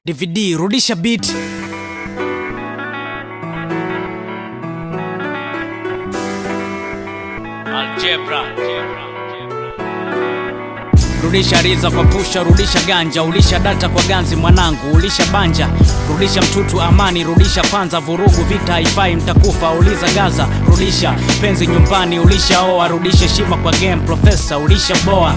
DVD, rudisha beat. Algebra. Rudisha riza kwa pusha, rudisha ganja, ulisha data kwa ganzi mwanangu, ulisha banja, rudisha mtutu amani, rudisha kwanza vurugu vita haifai mtakufa, uliza Gaza, rudisha penzi nyumbani, ulisha oa, rudisha shima kwa game professor, ulisha boa.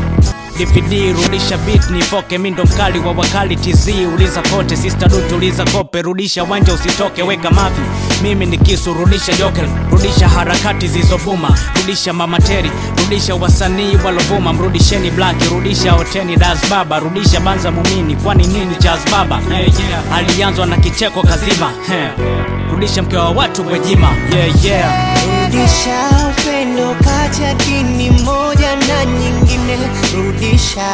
DVD, rudisha beat ni foke mindo mkali wa wakali TZ, uliza kote sister dutu, uliza kope, rudisha wanja usitoke, weka mavi mimi ni kisu, rudisha jokel, rudisha harakati zizobuma, rudisha mama Teri, rudisha wasanii walovuma, mrudisheni Black, rudisha Oteni Das Baba, rudisha Banza Mumini, kwani nini Jazz Baba, alianzwa na kicheko kazima, rudisha mke wa watu Gwejima, rudisha upendo kati ya dini moja na nyingine, rudisha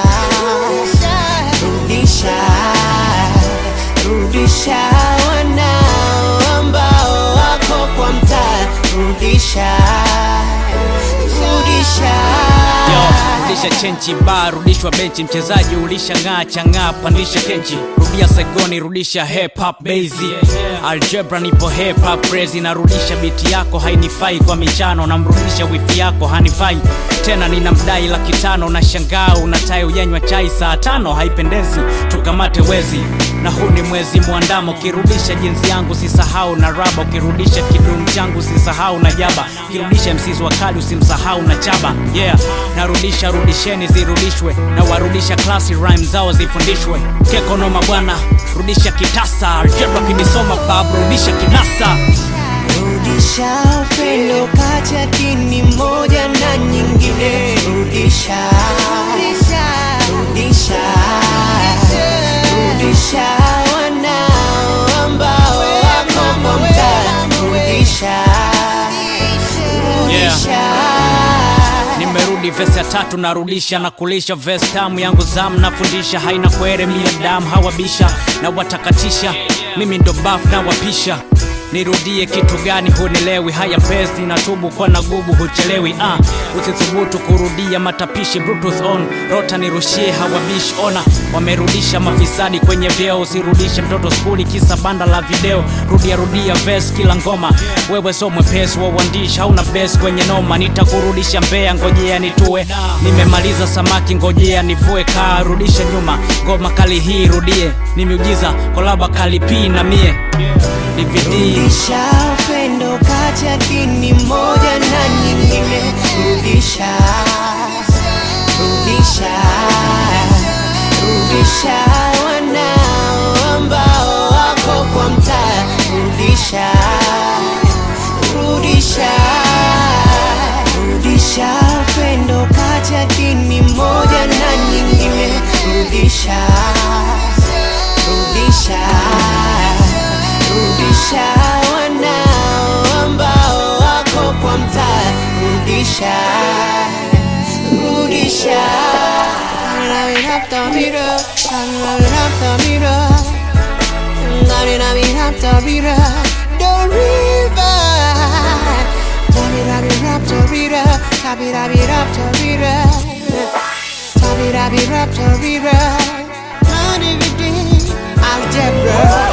wanao ambao wako kwa mtaa, rudisha chenchi bar, rudishwa benchi, mchezaji ulisha ng'aa chang'aa, pandisha kenchi, rudia Saigoni, rudisha hip hop base, Algebra nipo hip hop crazy, na rudisha biti yako hainifai kwa michano, na mrudisha wifi yako hanifai tena, nina mdai $500, na shangaa unatai uyenywa chai saa 5, haipendezi tukamate wezi, na huu ni mwezi muandamo, kirudisha jinsi yangu sisahau na raba, ukirudisha kidumu changu sisahau na jaba, kirudisha MCs wakali usimsahau na chaba, narudisha rudisheni zirudishwe, na warudisha klasi rhyme zao zifundishwe, keko noma bwana, rudisha kitasa, Algebra kinisoma babu, rudisha kinasa, rudisha upendo kati ya dini moja na nyingine, rudisha wanao ambao wako kwa mtaa, rudisha. Nimerudi verse ya 3 narudisha, na kulisha verse tamu yangu zamu, nafundisha haina kwere mia damu, hawabisha na watakatisha, mimi ndo buff na wapisha, nirudie kitu gani hunilewi, haya best natubu kwa nagubu huchelewi, usithubutu kurudia matapishi, Bluetooth on, rota nirushie hawabishi, ona wamerudisha mafisadi kwenye vyeo, usirudishe mtoto skuli kisa banda la video, rudia verse kila ngoma, wewe so mwepesi wa uandishi, hauna best kwenye noma, nitakurudisha Mbeya ngojea nitue, nimemaliza samaki ngojea nivue, kaa rudisha nyuma, ngoma kali hii rudie, ni miujiza kolaba kali P na mie DVD. Rudisha upendo kati ya dini moja na nyingine, rudisha wanao ambao wako kwa mtaa, rudisha upendo kati ya dini moja na nyingine, rudisha wanao ambao wako kwa mtaa, rudisha Algebra.